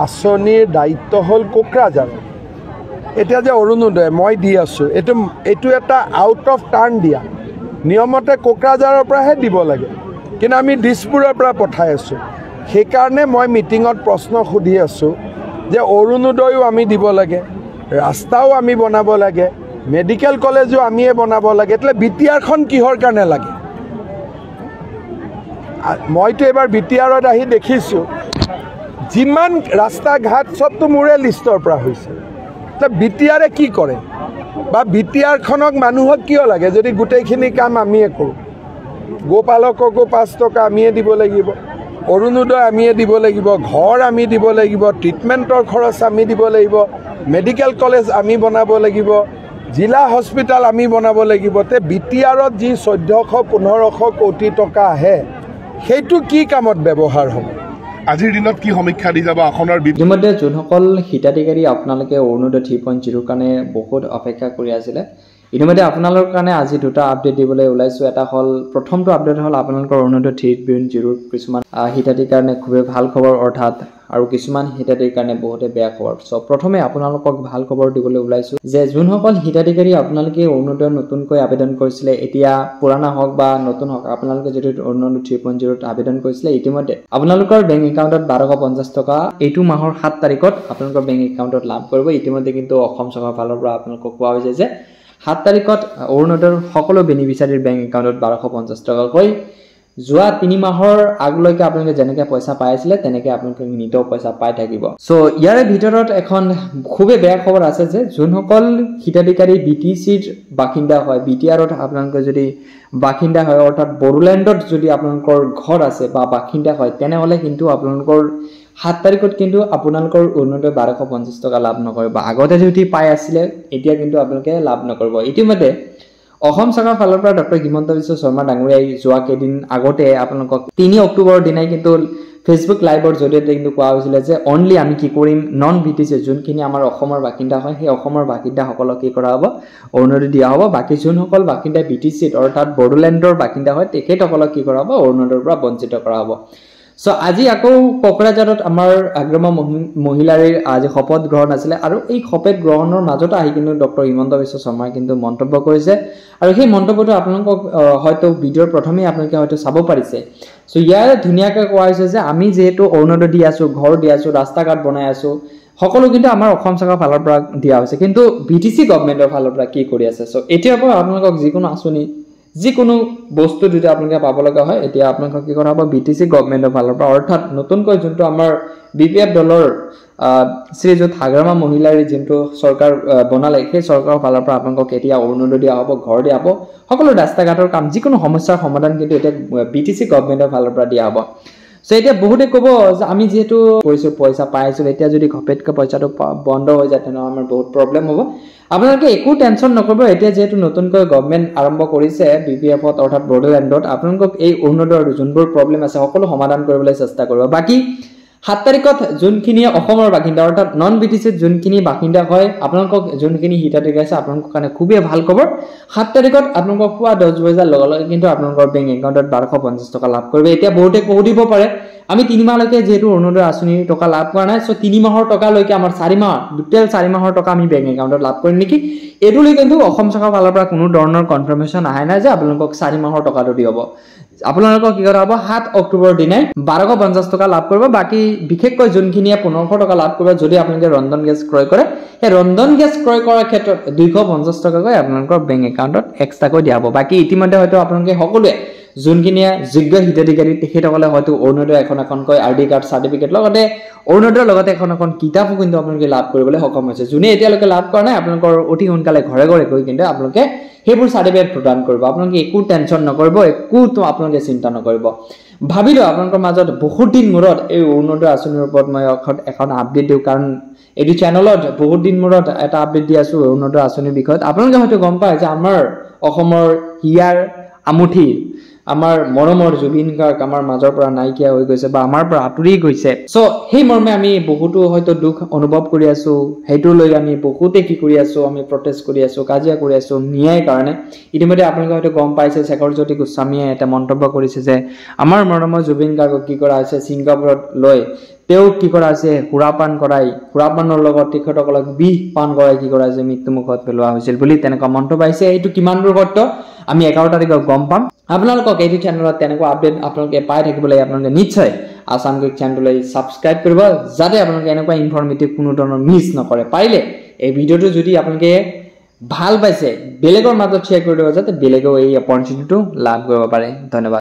আঁচনিৰ দায়িত্ব হ'ল কোকৰাঝাৰ। এতিয়া যে অৰুণোদয় মই দি আছোঁ, এইটো এটা আউট অফ টাৰ্ণ দিয়া। নিয়মতে কোকৰাঝাৰৰ পৰাহে দিব লাগে, কিন্তু আমি দিছপুৰৰ পৰা পঠাই আছোঁ। সেইকাৰণে মই মিটিঙত প্ৰশ্ন সুধি আছোঁ যে অৰুণোদয়ো আমি দিব লাগে, ৰাস্তাও আমি বনাব লাগে, মেডিকেল কলেজো আমিয়ে বনাব লাগে। એટલે বিটিআৰখন কিহৰ কাৰণে লাগে? মইতো এবাৰ বিটিআৰত আহি দেখিছোঁ যিমান ৰাস্তা ঘাট চবতো মোৰে লিষ্টৰ পৰা হৈছে। বিটিআৰে কি কৰে বা বিটিআৰখনক মানুহক কিয় লাগে যদি গোটেইখিনি কাম আমিয়ে কৰোঁ? গোপালককো 5 টকা আমিয়ে দিব লাগিব, অৰুণোদয় আমিয়ে দিব লাগিব, ঘৰ আমি দিব লাগিব, ট্ৰিটমেণ্টৰ খৰচ আমি দিব লাগিব, মেডিকেল কলেজ আমি বনাব লাগিব, জিলা হস্পিটেল আমি বনাব লাগিব। তে বিটিআৰত যি 1400-1500 কোটি টকা আহে সেইটো কি কামত ব্যৱহাৰ হ'ব? আজিৰ দিনত কি সমীক্ষা দি যাব আসনৰ ইতিমধ্যে যোনসকল হিতাধিকাৰী আপোনালোকে অৰুণোদয় 3.0 কাৰণে বহুত অপেক্ষা কৰি আছিলে, ইতিমধ্যে আপোনালোকৰ কাৰণে আজি দুটা আপডেট দিবলৈ ওলাইছোঁ। এটা হ'ল প্ৰথমটো আপডেট হ'ল আপোনালোকৰ অৰুণোদয় 3.0 কিছুমান হিতাধিকাৰীৰ কাৰণে খুবেই ভাল খবৰ, অৰ্থাৎ আৰু কিছুমান হিতাধিকাৰীৰ কাৰণে বহুতে বেয়া খবৰ। চ' প্ৰথমে আপোনালোকক ভাল খবৰ দিবলৈ ওলাইছোঁ যে যোনসকল হিতাধিকাৰী আপোনালোকে অৰুণোদয় নতুনকৈ আবেদন কৰিছিলে, এতিয়া পুৰণা হওক বা নতুন হওক, আপোনালোকে যদি অৰুণোদয় 3.0 আবেদন কৰিছিলে, ইতিমধ্যে আপোনালোকৰ বেংক একাউণ্টত 1250 টকা এইটো মাহৰ 7 তাৰিখত আপোনালোকৰ বেংক একাউণ্টত লাভ কৰিব। ইতিমধ্যে কিন্তু অসম চৰকাৰৰ ফালৰ পৰা আপোনালোকক কোৱা হৈছে যে 7 তাৰিখত অৰুণোদয়ৰ সকলো বেনিফিচিয়াৰীৰ বেংক একাউণ্টত 1250 টকাকৈ যোৱা 3 মাহৰ আগলৈকে আপোনালোকে যেনেকৈ পইচা পাই আছিলে তেনেকৈ আপোনালোকে নিতৌ পইচা পাই থাকিব। চ' ইয়াৰে ভিতৰত এখন খুবেই বেয়া খবৰ আছে যে যোনসকল হিতাধিকাৰী BTCৰ বাসিন্দা হয়, বিটিআৰত আপোনালোকে যদি বাসিন্দা হয়, অৰ্থাৎ বড়োলেণ্ডত যদি আপোনালোকৰ ঘৰ আছে বা বাসিন্দা হয়, তেনেহ'লে কিন্তু আপোনালোকৰ 7 তাৰিখত কিন্তু আপোনালোকৰ অৰুণোদয় 1250 টকা লাভ নকৰিব। আগতে যদি পাই আছিলে এতিয়া কিন্তু আপোনালোকে লাভ নকৰিব। ইতিমধ্যে অসম চৰকাৰৰ ফালৰ পৰা ডক্টৰ হিমন্ত বিশ্ব শৰ্মা ডাঙৰীয়াই যোৱা কেইদিন আগতে আপোনালোকক 3 অক্টোবৰৰ দিনাই কিন্তু ফেচবুক লাইভৰ জৰিয়তে কিন্তু কোৱা হৈছিলে যে অনলি আমি কি কৰিম, নন BTC যোনখিনি আমাৰ অসমৰ বাসিন্দা হয় সেই অসমৰ বাসিন্দাসকলক কি কৰা হ'ব, অৰুণোদয় দিয়া হ'ব। বাকী যোনসকল বাসিন্দা BTCত অৰ্থাৎ বড়োলেণ্ডৰ বাসিন্দা হয় তেখেতসকলক কি কৰা হ'ব, অৰুণোদয়ৰ পৰা বঞ্চিত কৰা হ'ব। চ' আজি আকৌ কোকৰাঝাৰত আমাৰ আগ্ৰমা মহিলাৰ আজি শপত গ্ৰহণ আছিলে আৰু এই শপত গ্ৰহণৰ মাজতে আহি কিন্তু ডক্টৰ হিমন্ত বিশ্ব শৰ্মাই কিন্তু মন্তব্য কৰিছে আৰু সেই মন্তব্যটো আপোনালোকক হয়তো ভিডিঅ'ৰ প্ৰথমেই আপোনালোকে হয়তো চাব পাৰিছে। চ' ইয়াৰ ধুনীয়াকৈ কোৱা হৈছে যে আমি যিহেতু অৰুণোদয় দি আছোঁ, ঘৰ দি আছোঁ, ৰাস্তা ঘাট বনাই আছোঁ, সকলো কিন্তু আমাৰ অসম চৰকাৰৰ ফালৰ পৰা দিয়া হৈছে, কিন্তু BTC গভৰ্ণমেণ্টৰ ফালৰ পৰা কি কৰি আছে? চ' এতিয়াৰ পৰা আপোনালোকক যিকোনো আঁচনি যিকোনো বস্তু যদি আপোনালোকে পাব লগা হয় এতিয়া আপোনালোকক কি কৰা হ'ব, BTC গভৰ্ণমেণ্টৰ ফালৰ পৰা, অৰ্থাৎ নতুনকৈ যোনটো আমাৰ BPF দলৰ শ্ৰীযুত আগ্ৰমা মহিলাৰ যোনটো চৰকাৰ বনালে সেই চৰকাৰৰ ফালৰ পৰা আপোনালোকক এতিয়া অৰুণোদয় দিয়া হ'ব, ঘৰ দিয়া হ'ব, সকলো ৰাস্তা ঘাটৰ কাম, যিকোনো সমস্যাৰ সমাধান কিন্তু এতিয়া BTC গভৰ্ণমেণ্টৰ ফালৰ পৰা দিয়া হ'ব। চ' এতিয়া বহুতে ক'ব যে আমি যিহেতু কৰিছোঁ পইচা পাই আছোঁ, এতিয়া যদি ঘপেটকৈ পইচাটো বন্ধ হৈ যায় তেনেহ'লে আমাৰ বহুত প্ৰব্লেম হ'ব। আপোনালোকে একো টেনশ্যন নকৰিব, এতিয়া যিহেতু নতুনকৈ গভৰ্ণমেণ্ট আৰম্ভ কৰিছে BPFত অৰ্থাৎ বড়োলেণ্ডত, আপোনালোকক এই অৰুণোদয়ৰ যোনবোৰ প্ৰব্লেম আছে সকলো সমাধান কৰিবলৈ চেষ্টা কৰিব। বাকী 7 তাৰিখত যোনখিনি অসমৰ বাসিন্দা অৰ্থাৎ নন BTCত যোনখিনি বাসিন্দা হয়, আপোনালোকক যোনখিনি হিতাধিকাৰী আছে আপোনালোকৰ কাৰণে খুবেই ভাল খবৰ। 7 তাৰিখত আপোনালোকক পুৱা 10 বজাৰ লগে লগে কিন্তু আপোনালোকৰ বেংক একাউণ্টত 1250 টকা লাভ কৰিব। এতিয়া বহুতে সুধিব পাৰে আমি 3 মাহলৈকে যিহেতু অৰুণোদয় আঁচনিৰ টকা লাভ কৰা নাই, চ' 3 মাহৰ টকালৈকে আমাৰ 4 মাহ টোটেল 4 মাহৰ টকা আমি বেংক একাউণ্টত লাভ কৰিম নেকি? এইটোলৈ কিন্তু অসম চৰকাৰৰ ফালৰ পৰা কোনো ধৰণৰ কনফাৰ্মেশ্যন আহে নাই যে আপোনালোকক 4 মাহৰ টকাটো দি হ'ব। আপোনালোকক কি কৰা হ'ব, 7 অক্টোবৰৰ দিনাই 1250 টকা লাভ কৰিব। বাকী বিশেষকৈ যোনখিনিয়ে 1500 টকা লাভ কৰিব যদি আপোনালোকে ৰন্ধন গেছ ক্ৰয় কৰে, সেই ৰন্ধন গেছ ক্ৰয় কৰাৰ ক্ষেত্ৰত 250 টকাকৈ আপোনালোকৰ বেংক একাউণ্টত এক্সট্ৰাকৈ দিয়া হ'ব। বাকী ইতিমধ্যে হয়তো আপোনালোকে সকলোৱে যোনখিনিয়ে যোগ্য হিতাধিকাৰী তেখেতসকলে হয়তো অৰুণোদয় এখনকৈ ID কাৰ্ড চাৰ্টিফিকেট লগতে অৰুণোদয়ৰ লগতে এখন কিতাপো কিন্তু আপোনালোকে লাভ কৰিবলৈ সক্ষম হৈছে। যোনে এতিয়ালৈকে লাভ কৰা নাই আপোনালোকৰ অতি সোনকালে ঘৰে ঘৰে গৈ কিন্তু আপোনালোকে সেইবোৰ চাৰ্টিফিকেট প্ৰদান কৰিব। আপোনালোকে একো টেনশ্যন নকৰিব, একোতো আপোনালোকে চিন্তা নকৰিব। ভাবিলোঁ আপোনালোকৰ মাজত বহুত দিন মূৰত এই অৰুণোদয় আঁচনিৰ ওপৰত মই এখন আপডেট দিওঁ, কাৰণ এইটো চেনেলত বহুত দিন মূৰত এটা আপডেট দি আছোঁ অৰুণোদয় আঁচনিৰ বিষয়ত। আপোনালোকে হয়তো গম পায় যে আমাৰ অসমৰ হিয়াৰ আমুঠি আমাৰ মৰমৰ জুবিন গাৰ্গ আমাৰ মাজৰ পৰা নাইকিয়া হৈ গৈছে বা আমাৰ পৰা আঁতৰি গৈছে। চ' সেই মৰ্মে আমি বহুতো হয়তো দুখ অনুভৱ কৰি আছোঁ, সেইটো লৈ আমি বহুতে কি কৰি আছোঁ, আমি প্ৰটেষ্ট কৰি আছোঁ, কাজিয়া কৰি আছোঁ ন্যায়ৰ কাৰণে। ইতিমধ্যে আপোনালোকে হয়তো গম পাইছে শেখৰজ্যোতি গোস্বামীয়ে এটা মন্তব্য কৰিছে যে আমাৰ মৰমৰ জুবিন গাৰ্গক কি কৰা হৈছে ছিংগাপুৰত লৈ তেওঁক কি কৰা হৈছে সুৰাপানৰ লগত তেখেতসকলক বিষ পান কৰাই কি কৰা হৈছে মৃত্যুমুখত পেলোৱা হৈছিল বুলি তেনেকুৱা মন্তব্য আহিছে। এইটো কিমান দূৰ সত্য আমি 11 তাৰিখত গম পাম। আপোনালোকক এইটো চেনেলত তেনেকুৱা আপডেট আপোনালোকে পাই থাকিবলৈ আপোনালোকে নিশ্চয় আসাম ক্লিক চেনেললৈ সাবস্ক্ৰাইব কৰিব, যাতে আপোনালোকে এনেকুৱা ইনফৰমেটিভ কোনো ধৰণৰ মিছ নকৰে। পাৰিলে এই ভিডিঅ'টো যদি আপোনালোকে ভাল পাইছে বেলেগৰ মাজত শ্বেয়াৰ কৰি দিব, যাতে বেলেগেও এই অপৰচুনিটিটো লাভ কৰিব পাৰে। ধন্যবাদ।